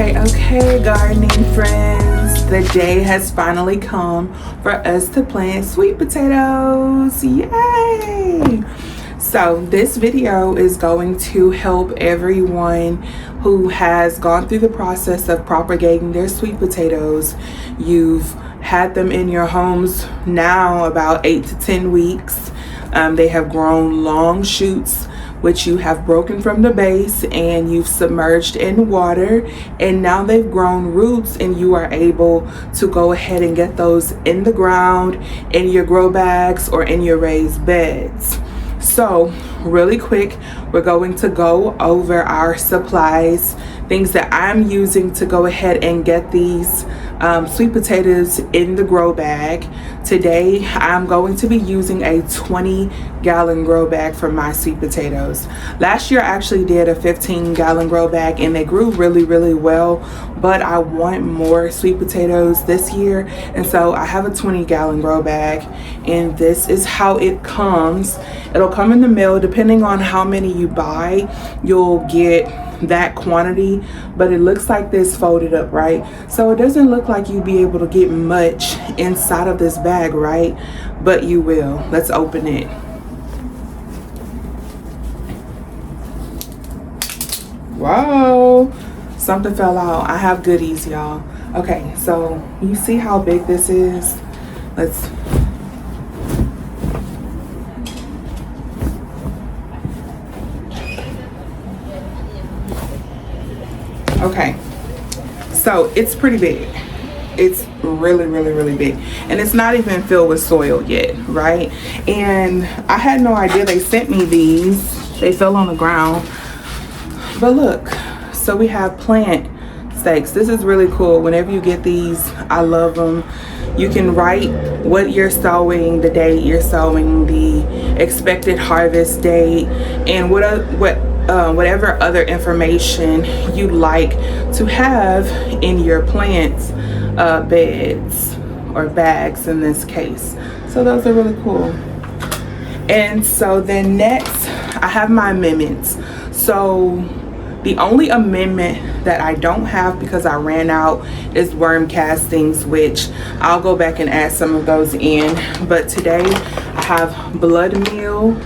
Okay, gardening friends. The day has finally come for us to plant sweet potatoes. Yay! So this video is going to help everyone who has gone through the process of propagating their sweet potatoes. You've had them in your homes now about 8 to 10 weeks. They have grown long shoots, which you have broken from the base and you've submerged in water, and now they've grown roots and you are able to go ahead and get those in the ground, in your grow bags or in your raised beds. So really quick, we're going to go over our supplies, things that I'm using to go ahead and get these sweet potatoes in the grow bag. Today I'm going to be using a 20-gallon grow bag for my sweet potatoes. Last year I actually did a 15-gallon grow bag and they grew really well, but I want more sweet potatoes this year, and so I have a 20-gallon grow bag, and this is how it comes. It'll come in the mail. Depending on how many you buy, you'll get that quantity, but it looks like this folded up, right? So it doesn't look like you'd be able to get much inside of this bag, right? But you will. Let's open it. Whoa, something fell out. I have goodies, y'all. Okay, so you see how big this is? Let's okay, so it's pretty big. It's really big, and it's not even filled with soil yet, right? And I had no idea they sent me these. They fell on the ground, but look, so we have plant stakes. This is really cool. Whenever you get these, I love them. You can write what you're sowing, the date you're sowing, the expected harvest date, and whatever other information you'd like to have in your plants beds or bags in this case. So those are really cool. And so then next I have my amendments. So the only amendment that I don't have because I ran out is worm castings, which I'll go back and add some of those in. But today I have blood meal.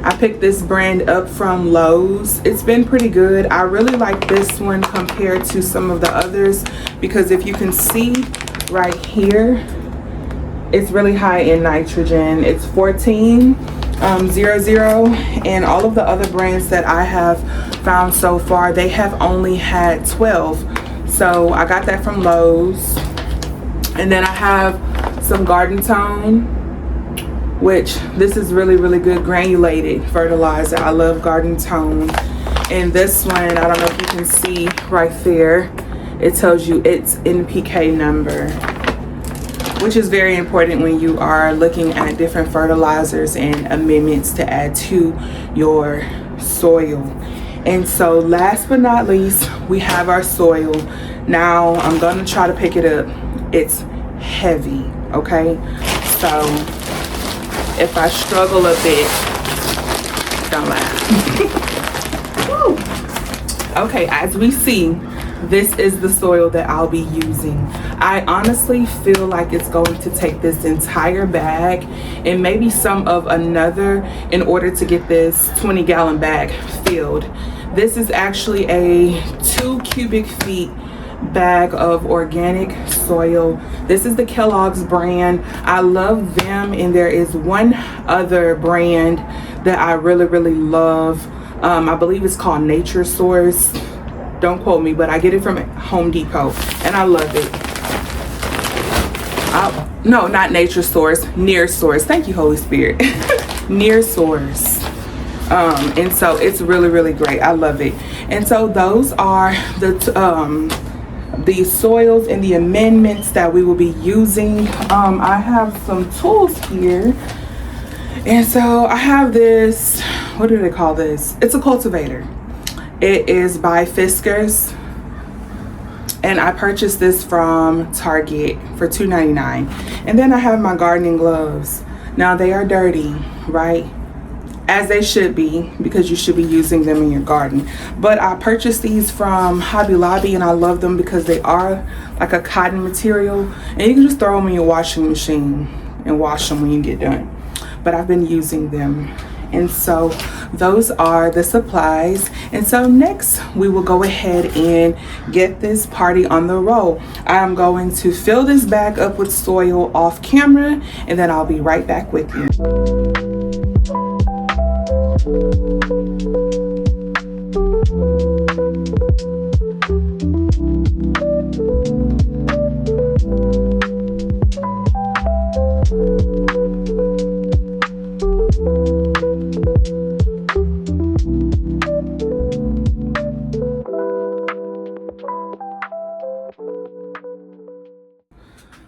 I picked this brand up from Lowe's. It's been pretty good. I really like this one compared to some of the others because if you can see right here, it's really high in nitrogen. It's 1400, and all of the other brands that I have found so far, they have only had 12. So I got that from Lowe's. And then I have some Garden Tone, which this is really good granulated fertilizer. I love Garden Tone. And this one, I don't know if you can see right there, it tells you its NPK number, which is very important when you are looking at different fertilizers and amendments to add to your soil. And so last but not least, we have our soil. Now I'm gonna try to pick it up. It's heavy, okay? So if I struggle a bit, don't laugh. Okay, as we see, this is the soil that I'll be using. I honestly feel like it's going to take this entire bag and maybe some of another in order to get this 20-gallon bag filled. This is actually a 2 cubic feet bag of organic soil. This is the Kellogg's brand. I love them, and there is one other brand that I really love. I believe it's called Nature Source. Don't quote me, but I get it from Home Depot and I love it. No, not Nature Source, Near Source. Thank you, Holy Spirit. Near Source. And so it's really great. I love it. And so those are the soils and the amendments that we will be using. I have some tools here, and so I have this, what do they call this? It's a cultivator. It is by Fiskars, and I purchased this from Target for $2.99. And then I have my gardening gloves. Now they are dirty, right? as they should be, because you should be using them in your garden. But I purchased these from Hobby Lobby, and I love them because they are like a cotton material, and you can just throw them in your washing machine and wash them when you get done. But I've been using them. And so those are the supplies. And so next we will go ahead and get this party on the roll. I'm going to fill this bag up with soil off camera, and then I'll be right back with you.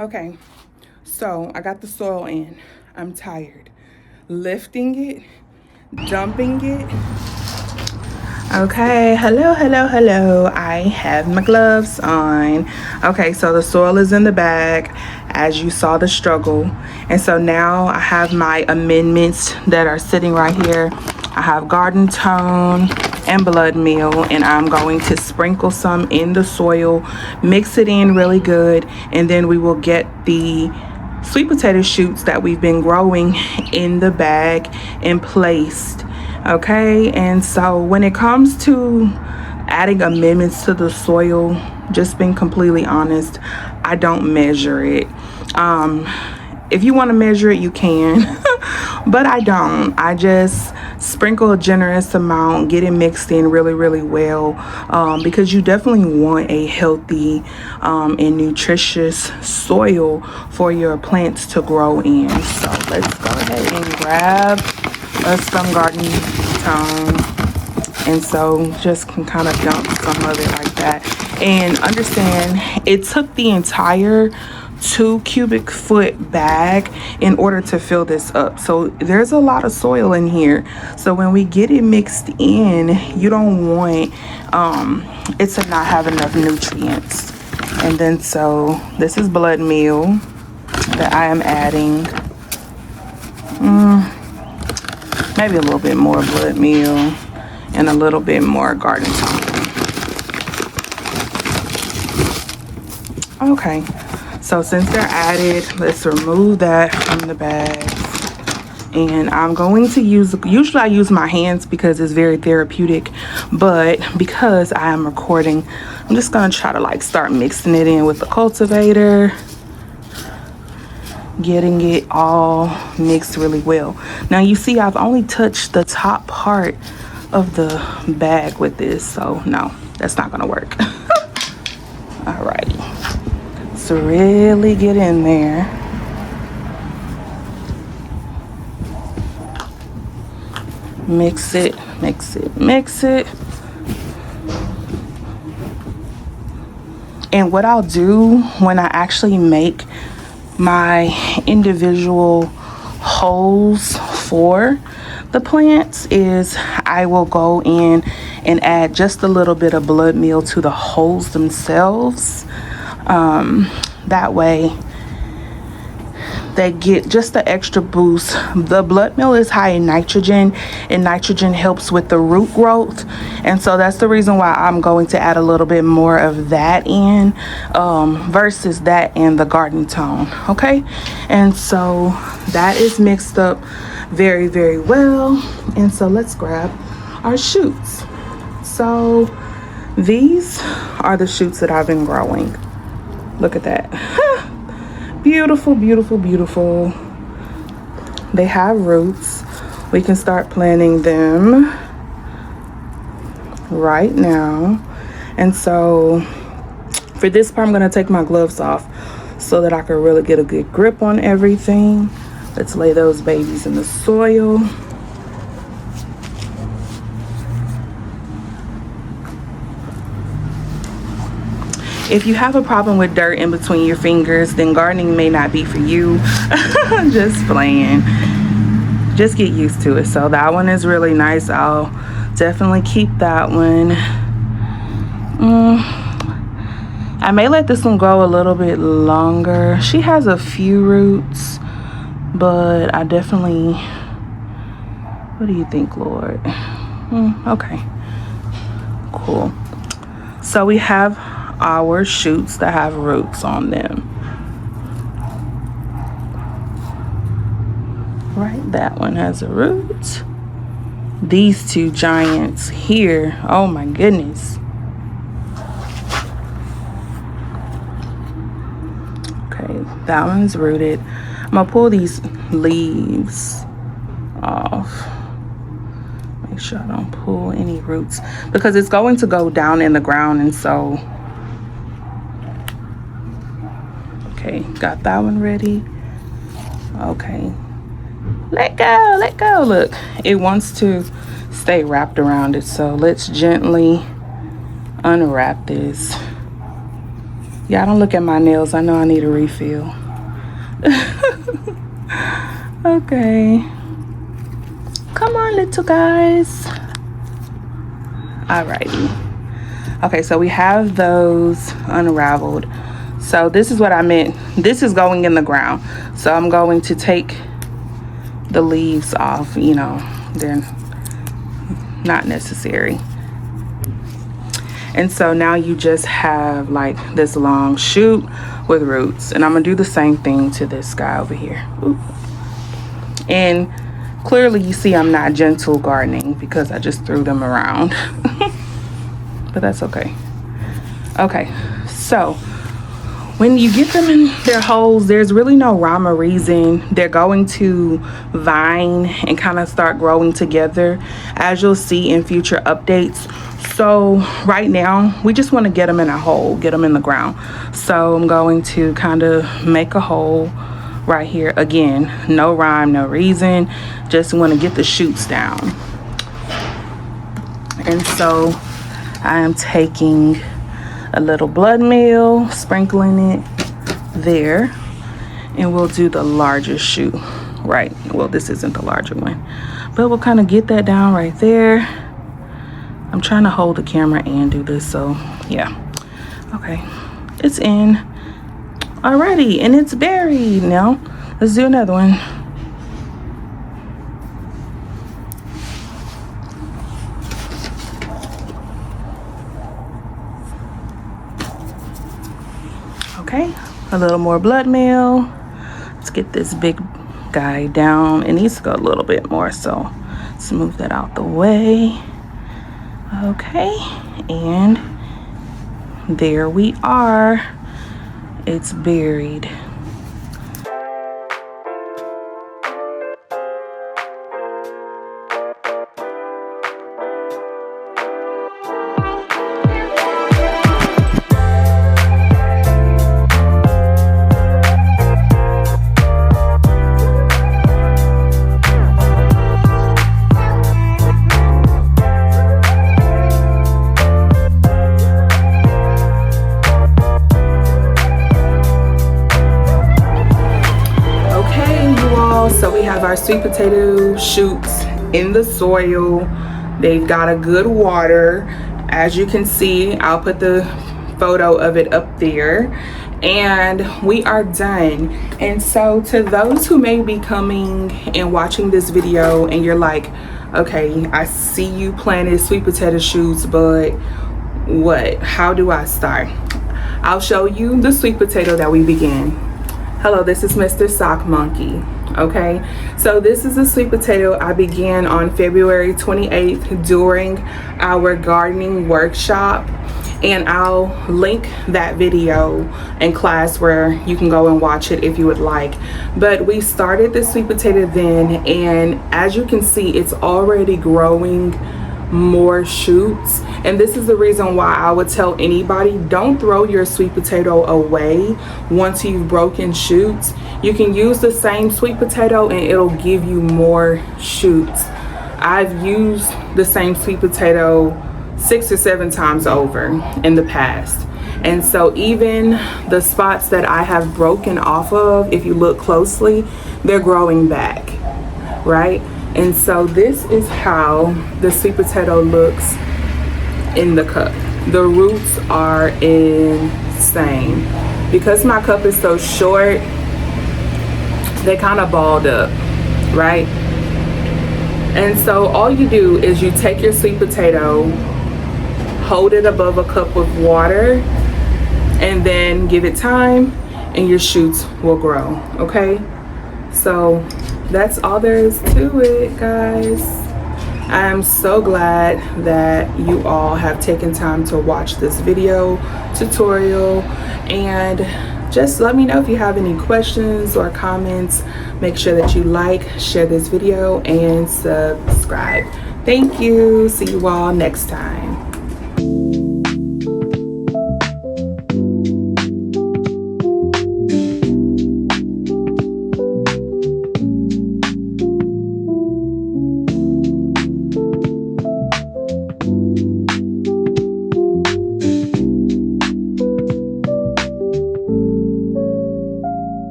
Okay, so I got the soil in. I'm tired. Lifting it, dumping it. Okay, hello. I have my gloves on. Okay, so the soil is in the bag, as you saw the struggle. And so now I have my amendments that are sitting right here. I have Garden Tone and Blood Meal, and I'm going to sprinkle some in the soil, mix it in really good, and then we will get the sweet potato shoots that we've been growing in the bag and placed. Okay, and so when it comes to adding amendments to the soil, just being completely honest, I don't measure it. If you want to measure it, you can, but I don't. I just sprinkle a generous amount, get it mixed in really well, because you definitely want a healthy and nutritious soil for your plants to grow in. So let's go ahead and grab us some Garden Tone, and so just can kind of dump some of it like that. And understand, it took the entire 2 cubic foot bag in order to fill this up. So there's a lot of soil in here. So when we get it mixed in, you don't want it to not have enough nutrients. And then so this is blood meal that I am adding. Maybe a little bit more blood meal and a little bit more Garden Tone. Okay, so since they're added, let's remove that from the bag. And I'm going to usually I use my hands because it's very therapeutic, but because I am recording, I'm just gonna try to like start mixing it in with the cultivator, getting it all mixed really well. Now you see I've only touched the top part of the bag with this, so no, that's not gonna work. Alrighty, so really get in there. Mix it. And what I'll do when I actually make my individual holes for the plants is I will go in and add just a little bit of blood meal to the holes themselves. That way they get just the extra boost. The blood meal is high in nitrogen, and nitrogen helps with the root growth, and so that's the reason why I'm going to add a little bit more of that in versus that and the Garden Tone. Okay, and so that is mixed up very well. And so let's grab our shoots. So these are the shoots that I've been growing. Look at that. Beautiful. They have roots. We can start planting them right now. And so for this part, I'm going to take my gloves off so that I can really get a good grip on everything. Let's lay those babies in the soil. If you have a problem with dirt in between your fingers, then gardening may not be for you. Just playing. Just get used to it. So that one is really nice. I'll definitely keep that one. I may let this one go a little bit longer. She has a few roots, but I definitely What do you think, Lord? Okay, cool. So we have our shoots that have roots on them. Right, that one has a root. These two giants here, oh my goodness. Okay, that one's rooted. I'm gonna pull these leaves off. Make sure I don't pull any roots because it's going to go down in the ground, and so okay, got that one ready. Okay, let go. Look, it wants to stay wrapped around it, so let's gently unwrap this. Yeah, don't look at my nails. I know I need a refill. Okay, come on, little guys. Alrighty. Okay, so we have those unraveled. So this is what I meant. This is going in the ground, so I'm going to take the leaves off. You know, they're not necessary. And so now you just have like this long shoot with roots, and I'm gonna do the same thing to this guy over here. Ooh. And clearly you see I'm not gentle gardening because I just threw them around. But that's okay. Okay, so when you get them in their holes, there's really no rhyme or reason. They're going to vine and kind of start growing together, as you'll see in future updates. So right now we just want to get them in a hole, get them in the ground. So I'm going to kind of make a hole right here. Again, no rhyme, no reason, just want to get the shoots down. And so I am taking a little blood meal, sprinkling it there, and we'll do the larger shoot. Right, well, this isn't the larger one, but we'll kind of get that down right there. I'm trying to hold the camera and do this, so yeah. Okay, it's in already, and it's buried. Now let's do another one. Okay, a little more blood meal. Let's get this big guy down. It needs to go a little bit more, so let's move that out the way. Okay, and there we are. It's buried. So we have our sweet potato shoots in the soil. They've got a good water. As you can see, I'll put the photo of it up there. And we are done. And so to those who may be coming and watching this video and you're like, okay, I see you planted sweet potato shoots, but what? How do I start? I'll show you the sweet potato that we began. Hello, this is Mr. Sock Monkey. Okay, so this is a sweet potato I began on February 28th during our gardening workshop, and I'll link that video in class where you can go and watch it if you would like. But we started the sweet potato then, and as you can see, it's already growing more shoots. And this is the reason why I would tell anybody, don't throw your sweet potato away once you've broken shoots. You can use the same sweet potato and it'll give you more shoots. I've used the same sweet potato 6 or 7 times over in the past, and so even the spots that I have broken off of, if you look closely, they're growing back, right? And so this is how the sweet potato looks in the cup. The roots are insane. Because my cup is so short, they kind of balled up, right? And so all you do is you take your sweet potato, hold it above a cup of water, and then give it time and your shoots will grow. Okay, so that's all there is to it, guys. I'm so glad that you all have taken time to watch this video tutorial, and just let me know if you have any questions or comments. Make sure that you like, share this video, and subscribe. Thank you. See you all next time.